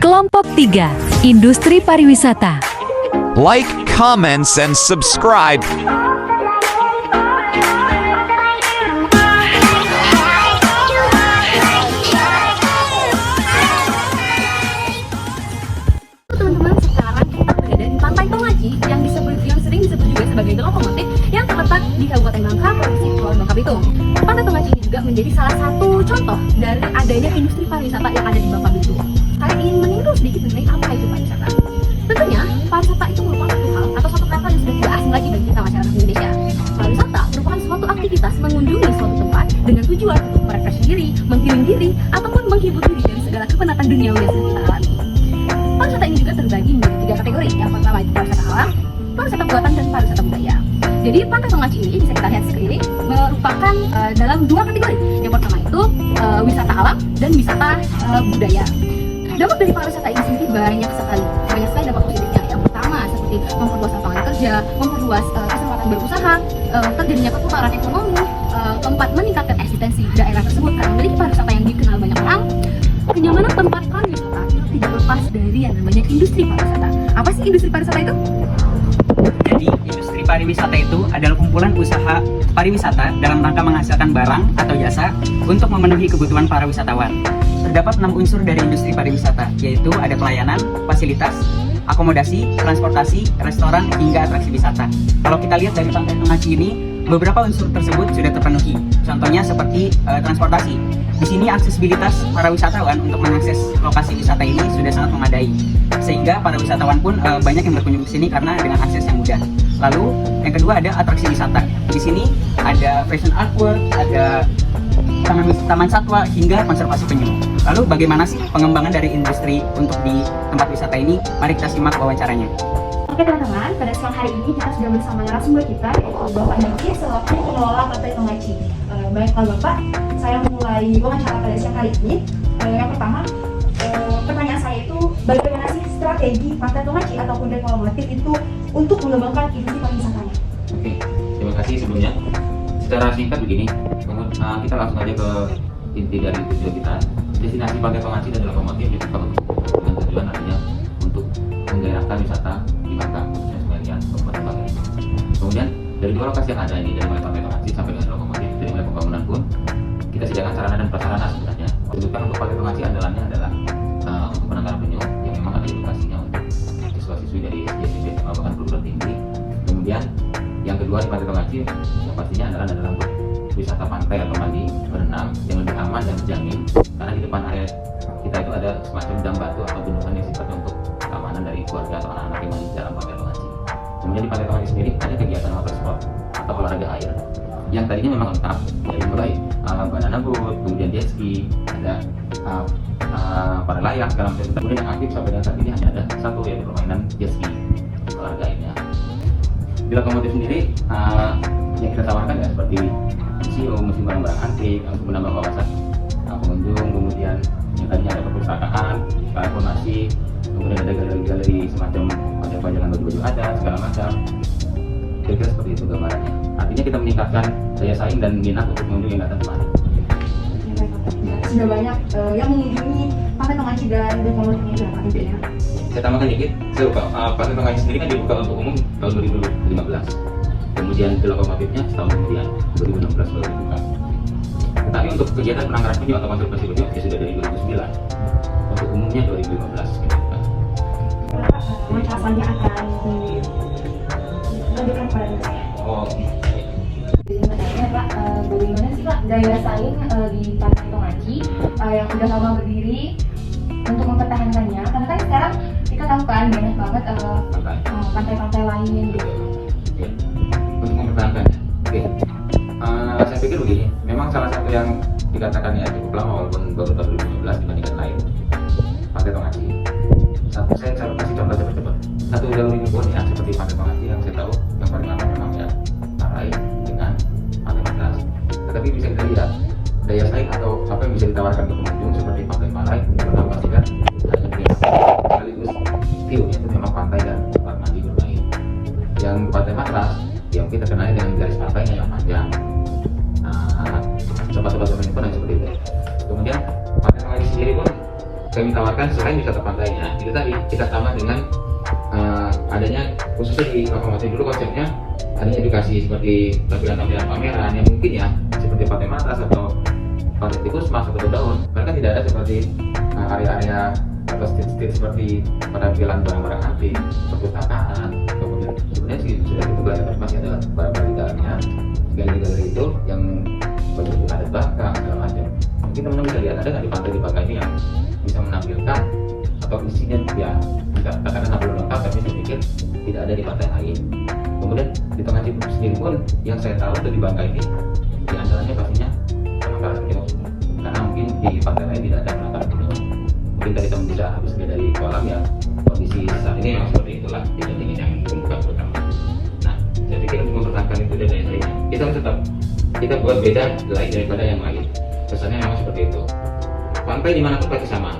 Kelompok 3, Industri Pariwisata. Like, comments, and subscribe. Teman-teman, sekarang kita berada di Pantai Tongaci yang sering disebut juga sebagai The Lokomotif yang terletak di Kabupaten Bangka, Provinsi Kepulauan Bangka Belitung. Pantai Tongaci ini juga menjadi salah satu contoh dari adanya industri pariwisata yang ada di Bangka Belitung. Kalian ingin menyinggung sedikit mengenai apa itu pariwisata? Tentunya, pariwisata itu merupakan satu hal atau suatu kata yang sudah tidak asing lagi bagi kita masyarakat Indonesia. Pariwisata merupakan suatu aktivitas mengunjungi suatu tempat dengan tujuan untuk merefresh diri, menghealing diri, ataupun menghibur diri dari segala kepenatan duniawi yang sedang kita alami. Pariwisata ini juga terbagi menjadi 3 kategori. Yang pertama itu pariwisata alam, pariwisata buatan, dan pariwisata budaya. Jadi Pantai Tongaci ini bisa kita lihat sekeliling merupakan dalam 2 kategori. Yang pertama itu wisata alam dan wisata budaya. Dampak dari pariwisata ini sendiri banyak sekali dampak positifnya. Yang pertama seperti memperluas lapangan kerja, memperluas kesempatan berusaha, terjadinya ketukaran ekonomi. Keempat, meningkatkan eksistensi daerah tersebut karena memiliki pariwisata yang dikenal banyak orang. Kenyamanan tempat pariwisata tidak lepas dari yang namanya industri pariwisata. Apa sih industri pariwisata itu? Jadi, industri pariwisata itu adalah kumpulan usaha pariwisata dalam rangka menghasilkan barang atau jasa untuk memenuhi kebutuhan para wisatawan. Terdapat 6 unsur dari industri pariwisata, yaitu ada pelayanan, fasilitas, akomodasi, transportasi, restoran, hingga atraksi wisata. Kalau kita lihat dari Pantai Tongaci ini, beberapa unsur tersebut sudah terpenuhi. Contohnya seperti transportasi. Di sini aksesibilitas para wisatawan untuk mengakses lokasi wisata ini sudah sangat memadai, sehingga para wisatawan pun banyak yang berkunjung ke sini karena dengan akses yang mudah. Lalu yang kedua ada atraksi wisata. Di sini ada fashion artwork, ada taman satwa, hingga konservasi penyu. Lalu bagaimana sih pengembangan dari industri untuk di tempat wisata ini? Mari kita simak wawancaranya. Oke teman-teman, pada siang hari ini kita sudah bersama narasumber kita, yaitu Bapak Niki selaku pengelola Pantai Tongaci. Baiklah Bapak, saya mulai wawancara pada siang hari ini. Yang pertama, pertanyaan saya itu bagaimana sih strategi Pantai Tongaci ataupun The Lokomotif itu untuk mengembangkan industri pariwisatanya? Oke, terima kasih sebelumnya. Secara singkat begini, kita langsung aja ke inti dari tujuan kita. Destinasi Pantai Tongaci dan The Lokomotif dibuka dengan tujuan artinya untuk menggairahkan wisata di Bangka, khususnya sekalian Kabupaten Bangka. Kemudian dari 2 lokasi yang ada ini, dari mulai Pantai Tongaci sampai dengan The Lokomotif, dari mulai pembangunan pun kita sediakan sarana dan prasarana sebenarnya. Tuntutan untuk Pantai Tongaci andalannya adalah untuk penangkaran penyu yang memang ada edukasinya untuk siswa-siswi dari SD, SMP, bahkan perguruan tinggi. Kemudian yang kedua di Pantai Tongaci yang pastinya adalah untuk wisata pantai atau mandi berenang yang lebih aman dan terjamin, karena di depan area kita itu ada semacam dam batu atau bendungan yang sifatnya untuk keamanan dari keluarga atau anak-anak yang mandi di dalam Pantai Tongaci. Kemudian di Pantai Tongaci sendiri ada kegiatan water sport atau olahraga air yang tadinya memang lengkap, dari mulai banana boat, kemudian jet ski, ada para layang segala macam. Kemudian yang aktif sampai dengan saat ini hanya ada satu, yaitu permainan jet ski olahraga airnya. Di Lokomotif sendiri yang kita tawarkan ya seperti museum barang-barang antik untuk menambah wawasan pengunjung, kemudian yang tadinya ada perpustakaan, informasi, kemudian ada galeri-galeri semacam pajangan baju-baju adat segala macam. Kira-kira seperti itu gambarannya. Artinya kita meningkatkan daya saing dan minat untuk pengunjung yang datang kemari. Sudah banyak yang mengunjungi Pantai Tongaci dan The Lokomotif ini berapa tentunya? Saya tambahkan dikit, Pantai Tongaci sendiri kan dibuka untuk umum tahun 2015. Kemudian The Lokomotifnya setahun kemudian, 2016 baru dibuka. Tetapi untuk kegiatan penangkaran penyu atau konservasi penyu ya sudah dari 2009. Untuk umumnya 2015 dibuka. Wacaranya akan dilanjutkan pada saya. Oh, Pak, bagaimana sih Pak daya saing di Pantai Tongaci yang sudah lama berdiri untuk mempertahankannya? Karena kan sekarang kita tahu kan banyak banget pantai-pantai lain gitu. ya. Untuk mempertahankannya. Oke. Saya pikir begini, memang salah satu yang dikatakan ya cukup lama walaupun baru tahun 2015 dibandingkan lain, Pantai Tongaci. Saya kasih contoh cepat-cepat. Satu jalur ini pun ya seperti Pantai Tongaci yang saya tahu yang paling lama memang ya Tarai dengan Pantai Matras. Tetapi bisa kita lihat daya saing atau apa yang bisa ditawarkan ke pengunjung seperti Pantai Palai, pertama pastikan hanya dengan sekaligus view, itu memang pantai dan tempat mandi bermain. Yang Pantai Matras yang kita kenali dengan garis pantainya yang panjang. Tempat-tempat penyimpanan seperti itu. Kemudian Pantai Tongaci sendiri pun kami tawarkan selain wisata pantainya, itu tadi kita tambah dengan adanya khususnya di lokomotif dulu konsepnya adanya edukasi seperti tampilan-tampilan pameran yang mungkin ya seperti Pantai Matas atau Pantai Tikusmas atau Daun, bahkan tidak ada seperti area-area atau street seperti penampilan barang-barang antik, perpustakaan, kemudian sebenarnya sih sudah dibuka tapi masih ada barang-barang di dalamnya. Galeri-galeri itu yang berbentuk adat Bangka segala macam. Mungkin teman-teman bisa lihat ada nggak di pantai di Bangka ini yang bisa menampilkan atau isinya ya kita katakan belum lengkap tapi saya pikir tidak ada di pantai lain. Kemudian di Tengah Ciput sendiri pun yang saya tahu itu di Bangka ini di antaranya pastinya penangkaran penyu, karena mungkin di pantai lain tidak ada penangkaran penyu. Mungkin tadi teman bisa habis dari kolam ya, kondisi saat ini memang seperti itulah dibandingin yang bukan pertama. Nah, saya pikir untuk mempertahankan itu dan lain-lainnya kita harus tetap kita buat beda lain daripada yang lain. Kesannya memang seperti itu. Pantai dimanapun pasti sama,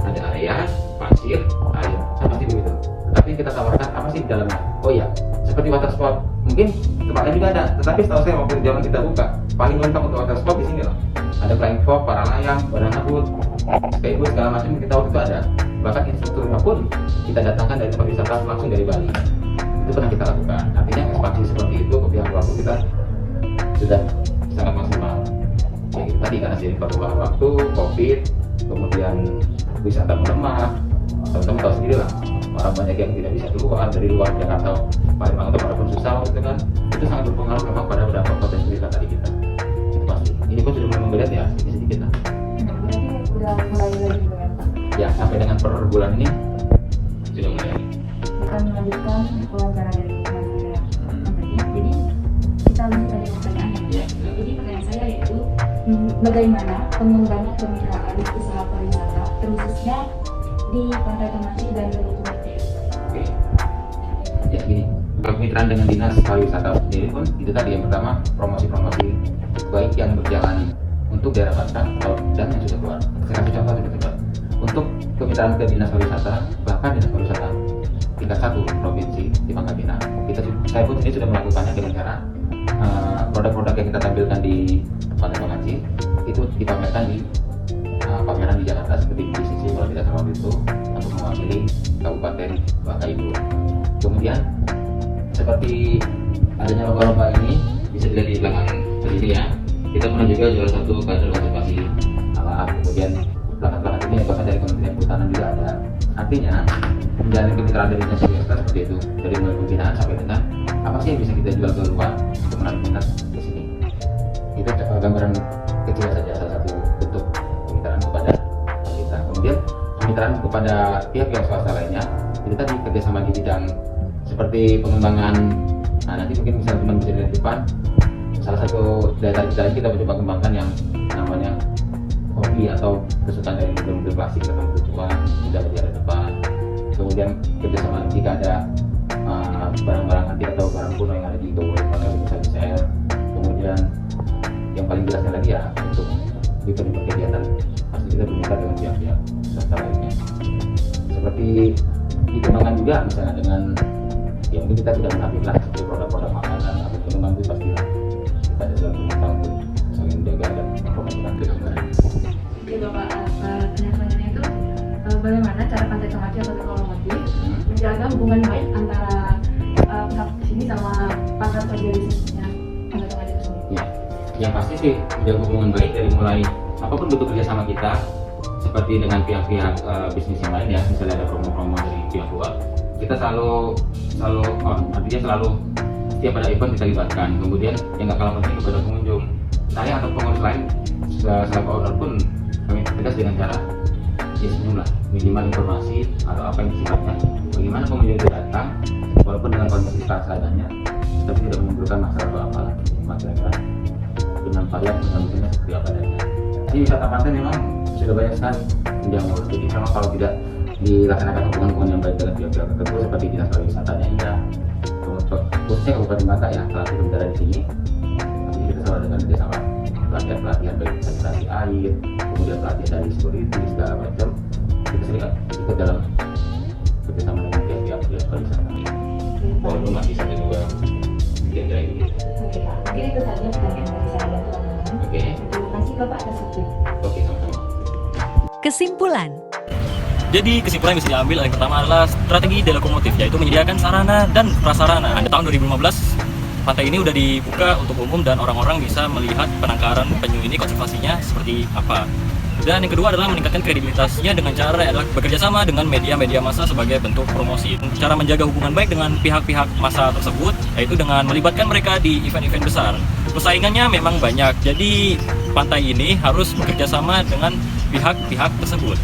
ada area, pasir, air, pasti begitu. Tapi kita tawarkan apa sih di dalamnya? Oh ya, seperti water sport, mungkin tempat lain juga ada. Tetapi setahu saya waktu zaman kita buka, paling lengkap untuk water sport di sini loh. Ada flying fox, para layang, banana boat, skateboard segala macam kita waktu itu ada. Bahkan instrukturnya pun kita datangkan dari tempat wisata langsung dari Bali. Itu pernah kita lakukan. Artinya ekspansi seperti itu ke pihak luar kita sudah sangat maksimal. Ya, itu tadi karena sering perubahan waktu, COVID, kemudian wisata melemah. Teman-teman tahu sendiri lah, orang banyak yang tidak bisa keluar dari luar Jakarta, Palembang atau Padang susah gitu kan. Itu sangat berpengaruh memang pada dampak potensi wisata tadi kita. Itu pasti. Ini pun sudah mulai menggeliat ya, sedikit lah. Berarti udah mulai lagi juga ya Pak? Ya, sampai dengan per bulan ini sudah mulai. Kita melanjutkan wawancara dari teman saya. Jadi kita lanjut dari pertanyaannya. Ya, Jadi pertanyaan saya yaitu bagaimana pengembangan kemitraan usaha pariwisata terkhususnya di Pantai Tomaji dan Lokomotif? oke. Ya gini, kemitraan dengan dinas pariwisata sendiri pun itu tadi yang pertama promosi-promosi baik yang berjalan untuk daerah Batam dan yang sudah keluar. Saya kasih contoh cepat-cepat. Untuk kemitraan ke dinas pariwisata, bahkan dinas pariwisata tingkat 1 provinsi di Pangkal Pinang, saya pun sendiri sudah melakukannya dengan cara produk-produk yang kita tampilkan di Pantai Tomaji itu dipamerkan di pameran di Jakarta seperti di BCC kalau tidak salah itu untuk mewakili Kabupaten Bangka Ibu. Kemudian seperti adanya lomba-lomba ini bisa dilihat di belakang sini ya. Kita pernah juga juara satu kader konservasi alam. Kemudian belakang-belakang ini bahkan dari Kementerian Kehutanan juga ada. Artinya menjalin kemitraan dari dinas pariwisata seperti itu dari mulai pembinaan sampai dengan apa sih yang bisa kita jual ke luar untuk menarik minat ke sini. Itu gambaran kecil saja salah satu bentuk kemitraan kepada kita. Kemudian kemitraan kepada pihak swasta lainnya itu tadi kerjasama di bidang seperti pengembangan. Nah nanti mungkin bisa teman bisa di depan salah satu daya tarik kita mencoba kembangkan yang namanya hobi atau kesukaan dari mobil klasik atau mobil tua sudah di depan. Kemudian kerjasama jika ada barang-barang antik atau barang kuno yang ada di Gowes atau bisa share. Kemudian yang paling jelasnya lagi ya untuk event kegiatan pasti kita bermitra dengan pihak-pihak swasta lainnya. Seperti dikembangkan juga misalnya dengan ya mungkin kita tidak menafik lah seperti produk-produk makanan atau minuman itu pastilah kita ada selalu tentang untuk saling menjaga dan mempromosikan kegambaran. Oke Bapak, pertanyaan selanjutnya itu bagaimana cara Pantai Tomaji atau Lokomotif menjaga hubungan baik antara pihak sini sama partner kerja bisnisnya Pantai Tomaji tersebut? Ya, yang pasti sih menjaga hubungan baik dari mulai apapun bentuk kerjasama kita seperti dengan pihak-pihak bisnis yang lain ya, misalnya ada promo-promo dari pihak luar, kita selalu artinya selalu setiap ada event kita libatkan. Kemudian yang nggak kalah penting kepada pengunjung, saya atau pengurus lain selaku owner pun kami tegas dengan cara ya senyum lah, minimal informasi atau apa yang sifatnya bagaimana pengunjung itu datang walaupun dengan kondisi seadanya tapi tidak menimbulkan masalah atau apalah, kira-kira dengan varian pengambilannya seperti apa adanya. Jadi wisata pantai memang sudah banyak sekali menjamur. Jadi memang kalau tidak dilaksanakan hubungan-hubungan yang baik dengan pihak-pihak tertentu seperti dinas pariwisatanya ya, khususnya Kabupaten Bangka ya, salah satu negara di sini. Tapi kita selalu dengan kerjasama pelatihan baik sanitasi air, kemudian pelatihan dari security segala macam. Kita sering ikut dalam kerjasama dengan pihak-pihak pariwisata. Walaupun masih satu dua kira-kira ini. Oke Pak, mungkin itu saja pertanyaan dari saya dan teman-teman. Oke. Terima kasih Bapak atas waktu. Oke, sama-sama. Kesimpulan. Jadi kesimpulan yang bisa diambil yang pertama adalah strategi delokomotif, yaitu menyediakan sarana dan prasarana. Ada tahun 2015, pantai ini udah dibuka untuk umum dan orang-orang bisa melihat penangkaran penyu ini konservasinya seperti apa. Dan yang kedua adalah meningkatkan kredibilitasnya dengan cara adalah bekerja sama dengan media-media massa sebagai bentuk promosi. Cara menjaga hubungan baik dengan pihak-pihak massa tersebut yaitu dengan melibatkan mereka di event-event besar. Persaingannya memang banyak, jadi pantai ini harus bekerja sama dengan pihak-pihak tersebut.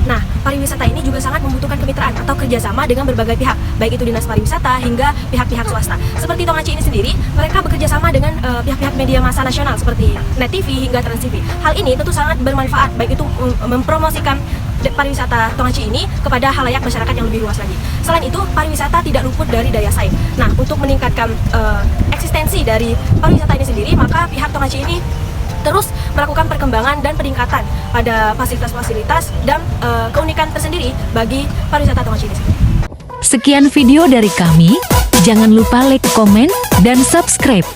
Nah, pariwisata ini juga sangat membutuhkan kemitraan atau kerjasama dengan berbagai pihak, baik itu dinas pariwisata hingga pihak-pihak swasta. Seperti Tongaci ini sendiri, mereka bekerja sama dengan pihak-pihak media massa nasional seperti Net TV hingga Trans TV. Hal ini tentu sangat bermanfaat, baik itu mempromosikan pariwisata Tongaci ini kepada halayak masyarakat yang lebih luas lagi. Selain itu, pariwisata tidak luput dari daya saing. Nah, untuk meningkatkan eksistensi dari pariwisata ini sendiri, maka pihak Tongaci ini terus melakukan perkembangan dan peningkatan pada fasilitas-fasilitas dan keunikan tersendiri bagi pariwisata Tongaci ini sendiri. Sekian video dari kami. Jangan lupa like, komen, dan subscribe.